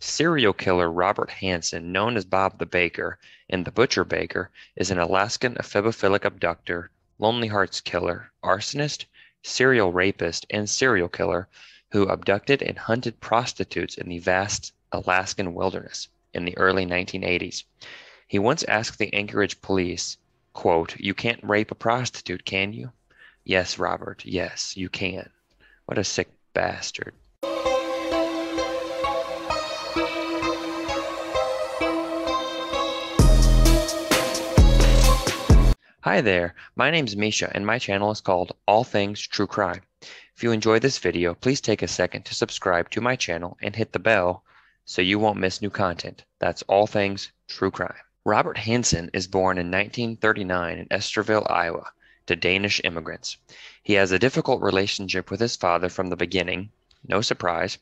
Serial killer Robert Hansen, known as Bob the Baker and the Butcher Baker, is an Alaskan ephemophilic abductor, Lonely Hearts Killer, arsonist, serial rapist, and serial killer who abducted and hunted prostitutes in the vast Alaskan wilderness in the early 1980s. He once asked the Anchorage police, quote, "You can't rape a prostitute, can you?" "Yes, Robert, yes, you can." What a sick bastard. Hi there, my name's Misha and my channel is called All Things True Crime. If you enjoyed this video, please take a second to subscribe to my channel and hit the bell so you won't miss new content. That's All Things True Crime. Robert Hansen is born in 1939 in Estherville, Iowa, to Danish immigrants. He has a difficult relationship with his father from the beginning, no surprise,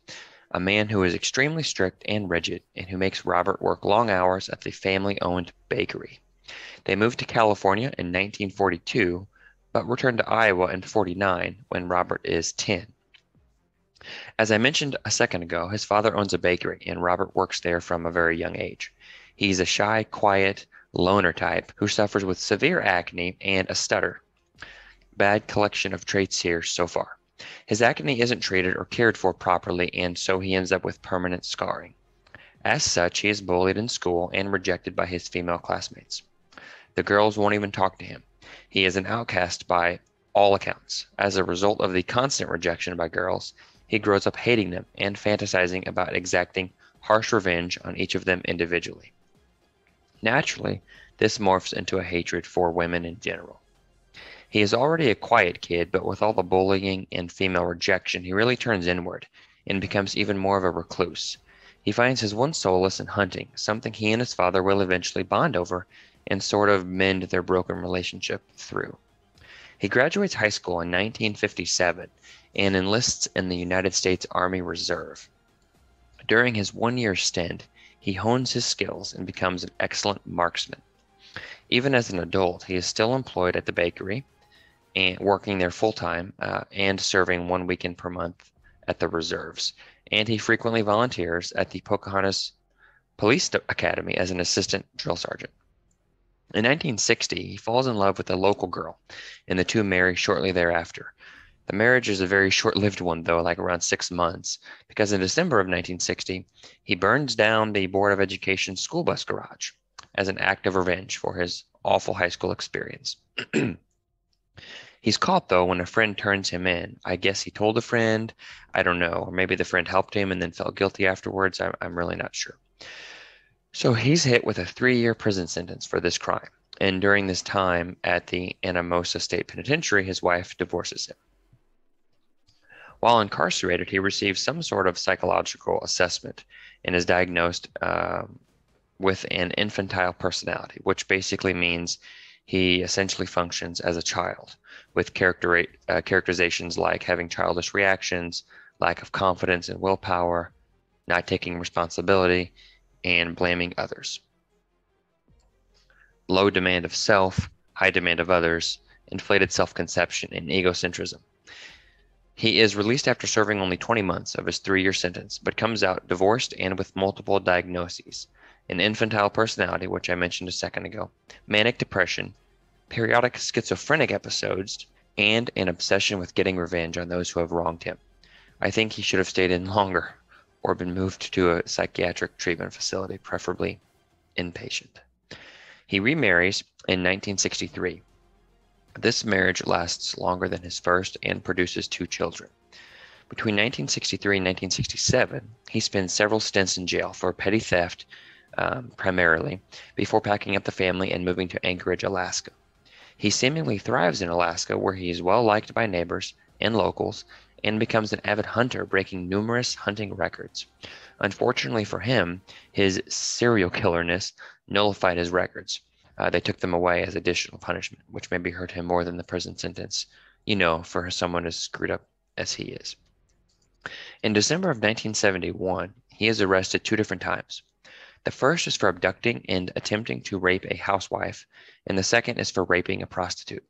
a man who is extremely strict and rigid and who makes Robert work long hours at the family-owned bakery. They moved to California in 1942, but returned to Iowa in 49 when Robert is 10. As I mentioned a second ago, his father owns a bakery and Robert works there from a very young age. He's a shy, quiet, loner type who suffers with severe acne and a stutter. Bad collection of traits here so far. His acne isn't treated or cared for properly, and so he ends up with permanent scarring. As such, he is bullied in school and rejected by his female classmates. The girls won't even talk to him. He is an outcast by all accounts. As a result of the constant rejection by girls, he grows up hating them and fantasizing about exacting harsh revenge on each of them individually. Naturally, this morphs into a hatred for women in general. He is already a quiet kid, but with all the bullying and female rejection, he really turns inward and becomes even more of a recluse. He finds his one solace in hunting, something he and his father will eventually bond over and sort of mend their broken relationship through. He graduates high school in 1957 and enlists in the United States Army Reserve. During his one-year stint, he hones his skills and becomes an excellent marksman. Even as an adult, he is still employed at the bakery and working there full-time and serving 1 weekend per month at the reserves. And he frequently volunteers at the Pocahontas Police Academy as an assistant drill sergeant. In 1960, he falls in love with a local girl, and the two marry shortly thereafter. The marriage is a very short-lived one, though, like around 6 months, because in December of 1960, he burns down the Board of Education school bus garage as an act of revenge for his awful high school experience. He's caught, though, when a friend turns him in. I guess he told a friend, I don't know, or maybe the friend helped him and then felt guilty afterwards. I'm really not sure. So he's hit with a 3-year prison sentence for this crime. And during this time at the Anamosa State Penitentiary, his wife divorces him. While incarcerated, he receives some sort of psychological assessment and is diagnosed with an infantile personality, which basically means he essentially functions as a child with characterizations like having childish reactions, lack of confidence and willpower, not taking responsibility, and blaming others. Low demand of self, high demand of others, inflated self-conception, and egocentrism. He is released after serving only 20 months of his 3-year sentence, but comes out divorced and with multiple diagnoses: an infantile personality, which I mentioned a second ago, manic depression, periodic schizophrenic episodes, and an obsession with getting revenge on those who have wronged him. I think he should have stayed in longer or been moved to a psychiatric treatment facility, preferably inpatient. He remarries in 1963. This marriage lasts longer than his first and produces 2 children. Between 1963 and 1967, he spends several stints in jail for petty theft, primarily, before packing up the family and moving to Anchorage, Alaska. He seemingly thrives in Alaska, where he is well liked by neighbors and locals, and becomes an avid hunter, breaking numerous hunting records. Unfortunately for him, his serial killerness nullified his records. They took them away as additional punishment, which maybe hurt him more than the prison sentence, for someone as screwed up as he is. In December of 1971, he is arrested 2 different times. The first is for abducting and attempting to rape a housewife, and the second is for raping a prostitute.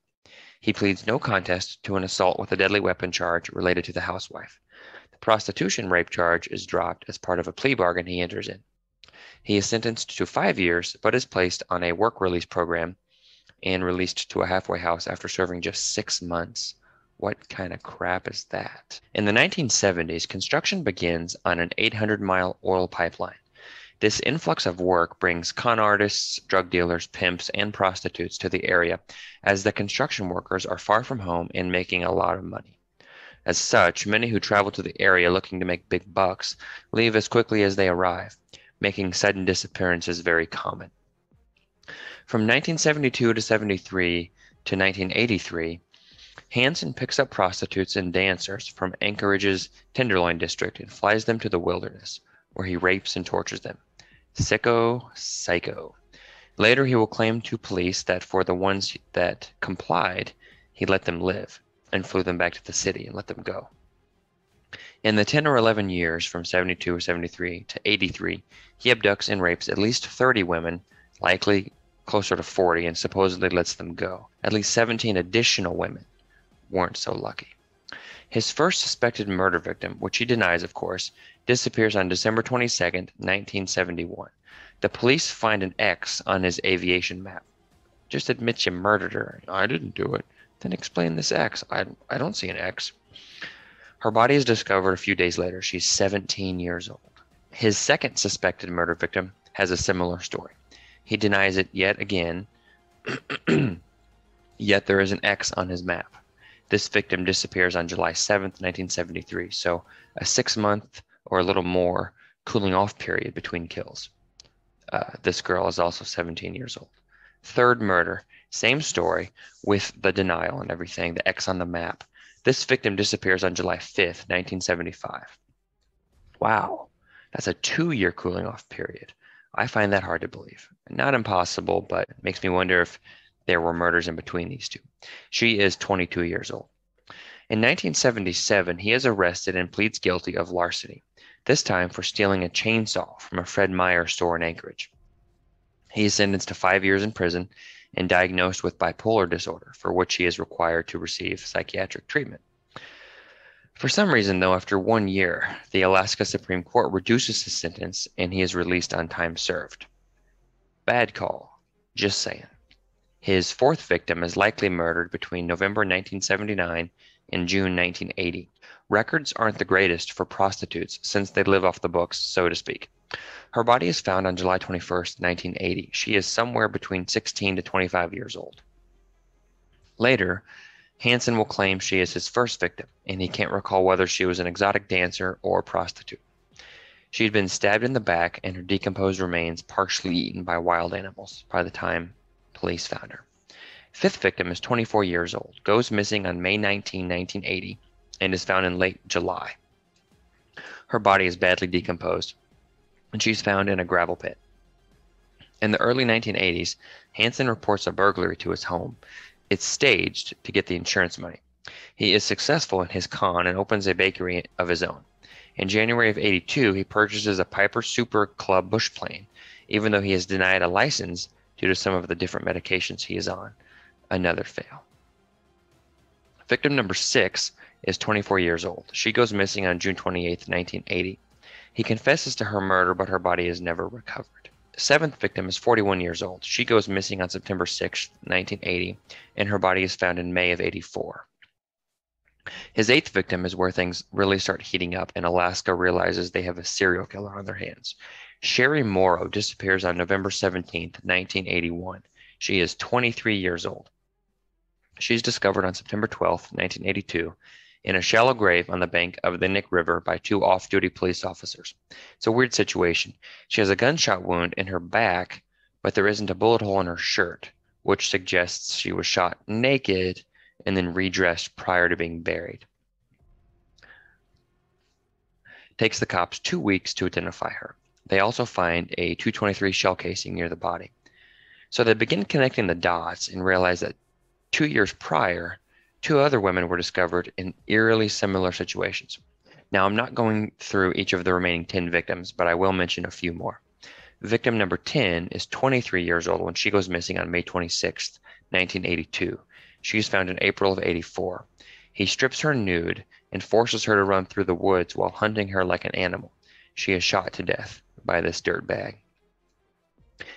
He pleads no contest to an assault with a deadly weapon charge related to the housewife. The Prostitution rape charge is dropped as part of a plea bargain he enters in. He is sentenced to 5 years, but is placed on a work release program and released to a halfway house after serving just 6 months. What kind of crap is that? In the 1970s, construction begins on an 800-mile oil pipeline. This influx of work brings con artists, drug dealers, pimps, and prostitutes to the area, as the construction workers are far from home and making a lot of money. As such, many who travel to the area looking to make big bucks leave as quickly as they arrive, making sudden disappearances very common. From 1972 to 73 to 1983, Hansen picks up prostitutes and dancers from Anchorage's Tenderloin district and flies them to the wilderness, where he rapes and tortures them. Sicko psycho. Later, he will claim to police that for the ones that complied, he let them live and flew them back to the city and let them go. In the 10 or 11 years from 72 or 73 to 83, he abducts and rapes at least 30 women, likely closer to 40, and supposedly lets them go. At least 17 additional women weren't so lucky. His first suspected murder victim, which he denies, of course, disappears on December 22nd, 1971. The police find an X on his aviation map. Just admit you murdered her. I didn't do it. Then explain this X. I don't see an X. Her body is discovered a few days later. She's 17 years old. His second suspected murder victim has a similar story. He denies it yet again, yet there is an X on his map. This victim disappears on July 7th, 1973, so a 6-month or a little more cooling off period between kills. This girl is also 17 years old. Third murder, same story with the denial and everything, the X on the map. This victim disappears on July 5th, 1975. Wow, that's a 2-year cooling off period. I find that hard to believe. Not impossible, but it makes me wonder if there were murders in between these two. She is 22 years old. In 1977, he is arrested and pleads guilty of larceny, this time for stealing a chainsaw from a Fred Meyer store in Anchorage. He is sentenced to 5 years in prison and diagnosed with bipolar disorder, for which he is required to receive psychiatric treatment. For some reason, though, after 1 year, the Alaska Supreme Court reduces his sentence and he is released on time served. Bad call, just saying. His fourth victim is likely murdered between November 1979 and June 1980. Records aren't the greatest for prostitutes since they live off the books, so to speak. Her body is found on July 21st, 1980. She is somewhere between 16 to 25 years old. Later, Hansen will claim she is his first victim, and he can't recall whether she was an exotic dancer or a prostitute. She had been stabbed in the back and her decomposed remains partially eaten by wild animals by the time police found her. Fifth victim is 24 years old, goes missing on May 19, 1980, and is found in late July. Her body is badly decomposed, and she's found in a gravel pit. In the early 1980s, Hansen reports a burglary to his home. It's staged to get the insurance money. He is successful in his con and opens a bakery of his own. In January of 82, he purchases a Piper Super Club bush plane, even though he is denied a license due to some of the different medications he is on. Another fail. Victim number 6 is 24 years old. She goes missing on June 28, 1980. He confesses to her murder, but her body is never recovered. The seventh victim is 41 years old. She goes missing on September 6, 1980, and her body is found in May of 84. His eighth victim is where things really start heating up, and Alaska realizes they have a serial killer on their hands. Sherry Morrow disappears on November 17, 1981. She is 23 years old. She's discovered on September 12, 1982, in a shallow grave on the bank of the Nick River by 2 off-duty police officers. It's a weird situation. She has a gunshot wound in her back, but there isn't a bullet hole in her shirt, which suggests she was shot naked and then redressed prior to being buried. It takes the cops 2 weeks to identify her. They also find a .223 shell casing near the body. So they begin connecting the dots and realize that 2 years prior, 2 other women were discovered in eerily similar situations. Now, I'm not going through each of the remaining 10 victims, but I will mention a few more. Victim number 10 is 23 years old when she goes missing on May 26, 1982. She is found in April of 84. He strips her nude and forces her to run through the woods while hunting her like an animal. She is shot to death by this dirtbag.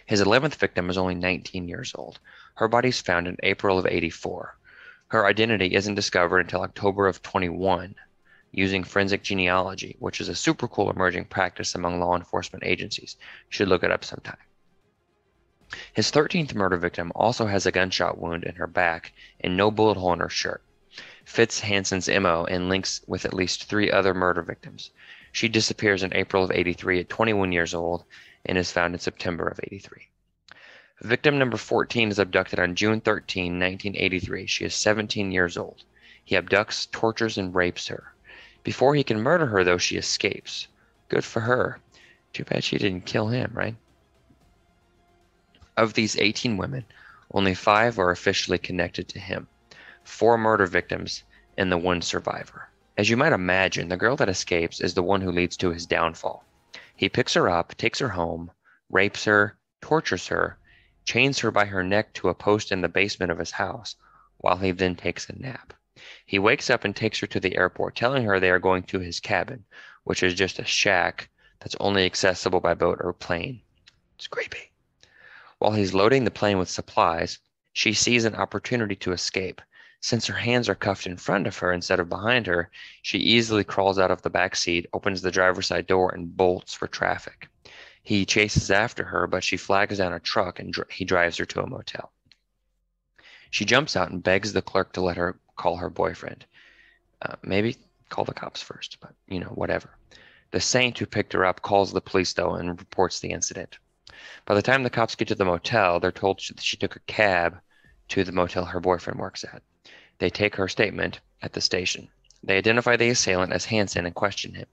His 11th victim is only 19 years old. Her body is found in April of '84. Her identity isn't discovered until October of '21 using forensic genealogy, which is a super cool emerging practice among law enforcement agencies. You should look it up sometime. His 13th murder victim also has a gunshot wound in her back and no bullet hole in her shirt. Fits Hansen's MO and links with at least 3 other murder victims. She disappears in April of '83 at 21 years old and is found in September of '83. Victim number 14 is abducted on June 13, 1983. She is 17 years old. He abducts, tortures, and rapes her. Before he can murder her, though, she escapes. Good for her. Too bad she didn't kill him, right? Of these 18 women, only 5 are officially connected to him. 4 murder victims and the 1 survivor. As you might imagine, the girl that escapes is the one who leads to his downfall. He picks her up, takes her home, rapes her, tortures her, chains her by her neck to a post in the basement of his house, while he then takes a nap. He wakes up and takes her to the airport, telling her they are going to his cabin, which is just a shack that's only accessible by boat or plane. It's creepy. While he's loading the plane with supplies, she sees an opportunity to escape. Since her hands are cuffed in front of her instead of behind her, she easily crawls out of the back seat, opens the driver's side door, and bolts for traffic. He chases after her, but she flags down a truck and he drives her to a motel. She jumps out and begs the clerk to let her call her boyfriend. Maybe call the cops first, but whatever. The saint who picked her up calls the police, though, and reports the incident. By the time the cops get to the motel, they're told she took a cab to the motel her boyfriend works at. They take her statement at the station. They identify the assailant as Hansen and question him.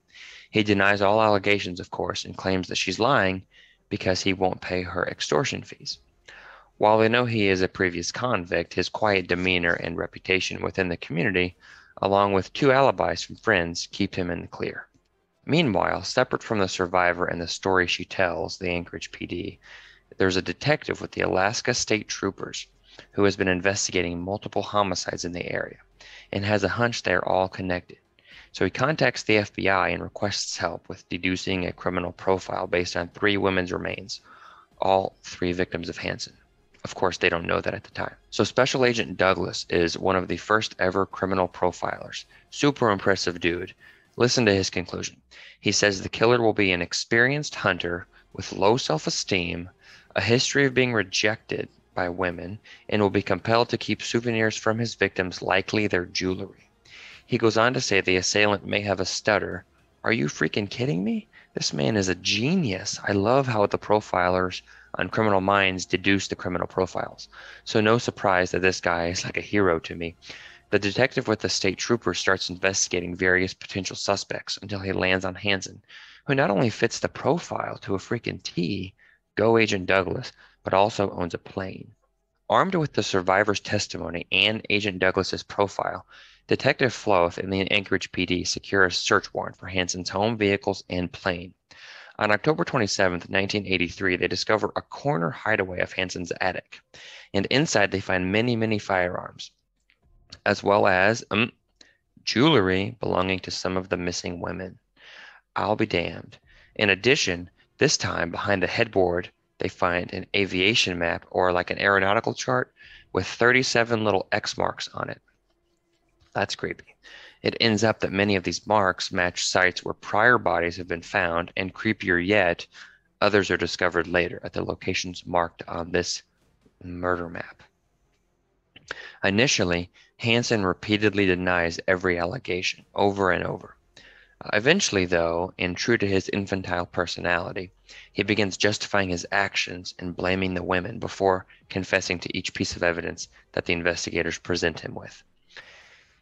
He denies all allegations, of course, and claims that she's lying because he won't pay her extortion fees. While they know he is a previous convict, his quiet demeanor and reputation within the community, along with 2 alibis from friends, keep him in the clear. Meanwhile, separate from the survivor and the story she tells, the Anchorage PD, there's a detective with the Alaska State Troopers who has been investigating multiple homicides in the area and has a hunch they're all connected. So he contacts the FBI and requests help with deducing a criminal profile based on 3 women's remains, all 3 victims of Hansen. Of course, they don't know that at the time. So Special Agent Douglas is one of the first ever criminal profilers. Super impressive dude. Listen to his conclusion. He says the killer will be an experienced hunter with low self-esteem, a history of being rejected by women, and will be compelled to keep souvenirs from his victims, likely their jewelry. He goes on to say the assailant may have a stutter. Are you freaking kidding me? This man is a genius. I love how the profilers on Criminal Minds deduce the criminal profiles. So no surprise that this guy is like a hero to me. The detective with the state trooper starts investigating various potential suspects until he lands on Hansen, who not only fits the profile to a freaking T, go Agent Douglas, but also owns a plane. Armed with the survivor's testimony and Agent Douglas's profile, Detective Floth and the Anchorage PD secure a search warrant for Hansen's home, vehicles, and plane. On October 27, 1983, they discover a corner hideaway of Hansen's attic, and inside they find many, many firearms, as well as jewelry belonging to some of the missing women. I'll be damned. In addition, this time behind the headboard, they find an aviation map, or like an aeronautical chart, with 37 little X marks on it. That's creepy. It ends up that many of these marks match sites where prior bodies have been found, and creepier yet, others are discovered later at the locations marked on this murder map. Initially, Hansen repeatedly denies every allegation, over and over. Eventually, though, and true to his infantile personality, he begins justifying his actions and blaming the women before confessing to each piece of evidence that the investigators present him with.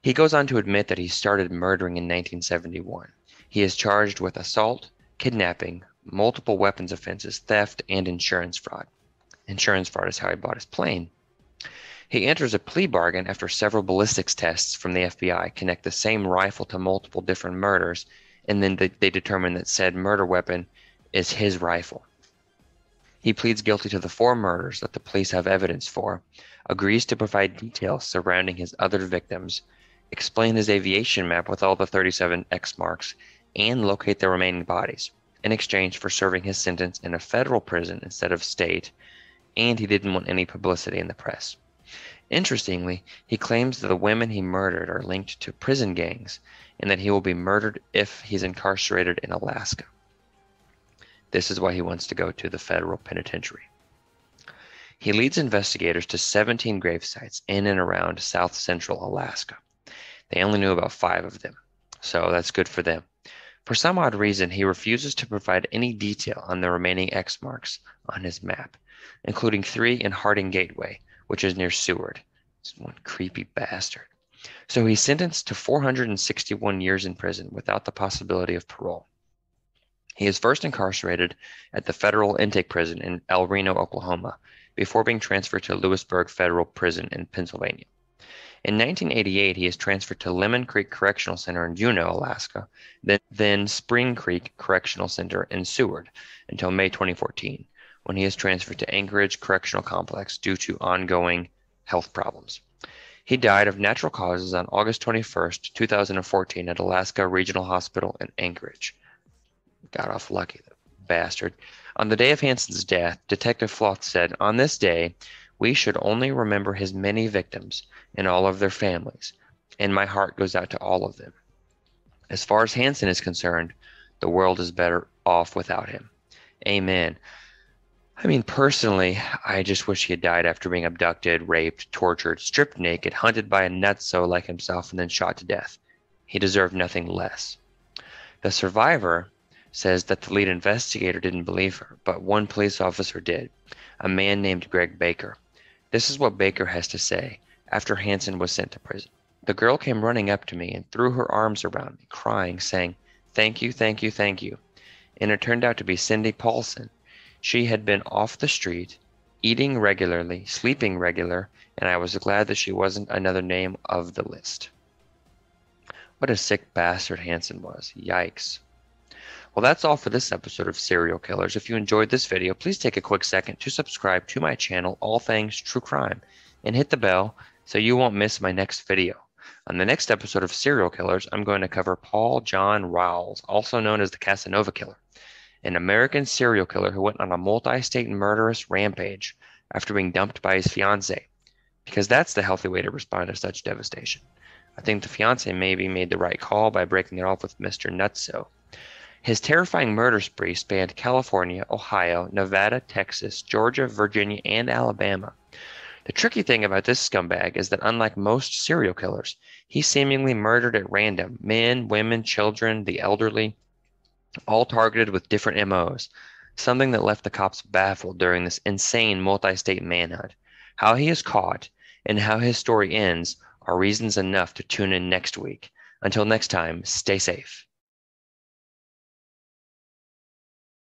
He goes on to admit that he started murdering in 1971. He is charged with assault, kidnapping, multiple weapons offenses, theft, and insurance fraud. Insurance fraud is how he bought his plane. He enters a plea bargain after several ballistics tests from the FBI connect the same rifle to multiple different murders, and then they determine that said murder weapon is his rifle. He pleads guilty to the 4 murders that the police have evidence for, agrees to provide details surrounding his other victims, explain his aviation map with all the 37 X marks, and locate the remaining bodies, in exchange for serving his sentence in a federal prison instead of state, and he didn't want any publicity in the press. Interestingly, he claims that the women he murdered are linked to prison gangs and that he will be murdered if he's incarcerated in Alaska. This is why he wants to go to the federal penitentiary. He leads investigators to 17 grave sites in and around south central Alaska. They only knew about 5 of them, so that's good for them. For some odd reason, he refuses to provide any detail on the remaining X marks on his map, including 3 in Harding Gateway, which is near Seward. It's one creepy bastard. So he's sentenced to 461 years in prison without the possibility of parole. He is first incarcerated at the federal intake prison in El Reno, Oklahoma, before being transferred to Lewisburg Federal Prison in Pennsylvania. In 1988, he is transferred to Lemon Creek Correctional Center in Juneau, Alaska, then Spring Creek Correctional Center in Seward until May 2014, when he is transferred to Anchorage Correctional Complex due to ongoing health problems. He died of natural causes on August 21st, 2014 at Alaska Regional Hospital in Anchorage. Got off lucky, the bastard. On the day of Hansen's death, Detective Floth said, "On this day, we should only remember his many victims and all of their families, and my heart goes out to all of them. As far as Hansen is concerned, the world is better off without him." Amen. I mean, personally, I just wish he had died after being abducted, raped, tortured, stripped naked, hunted by a nutso like himself, and then shot to death. He deserved nothing less. The survivor says that the lead investigator didn't believe her, but one police officer did, a man named Greg Baker. This is what Baker has to say after Hansen was sent to prison. "The girl came running up to me and threw her arms around me, crying, saying, 'Thank you, thank you, thank you.' And it turned out to be Cindy Paulson. She had been off the street, eating regularly, sleeping regular, and I was glad that she wasn't another name of the list." What a sick bastard Hansen was. Yikes. Well, that's all for this episode of Serial Killers. If you enjoyed this video, please take a quick second to subscribe to my channel, All Things True Crime, and hit the bell so you won't miss my next video. On the next episode of Serial Killers, I'm going to cover Paul John Rawls, also known as the Casanova Killer, an American serial killer who went on a multi-state murderous rampage after being dumped by his fiancée, because that's the healthy way to respond to such devastation. I think the fiancée maybe made the right call by breaking it off with Mr. Nutso. His terrifying murder spree spanned California, Ohio, Nevada, Texas, Georgia, Virginia, and Alabama. The tricky thing about this scumbag is that unlike most serial killers, he seemingly murdered at random men, women, children, the elderly, all targeted with different MOs, something that left the cops baffled during this insane multi-state manhunt. How he is caught and how his story ends are reasons enough to tune in next week. Until next time, stay safe.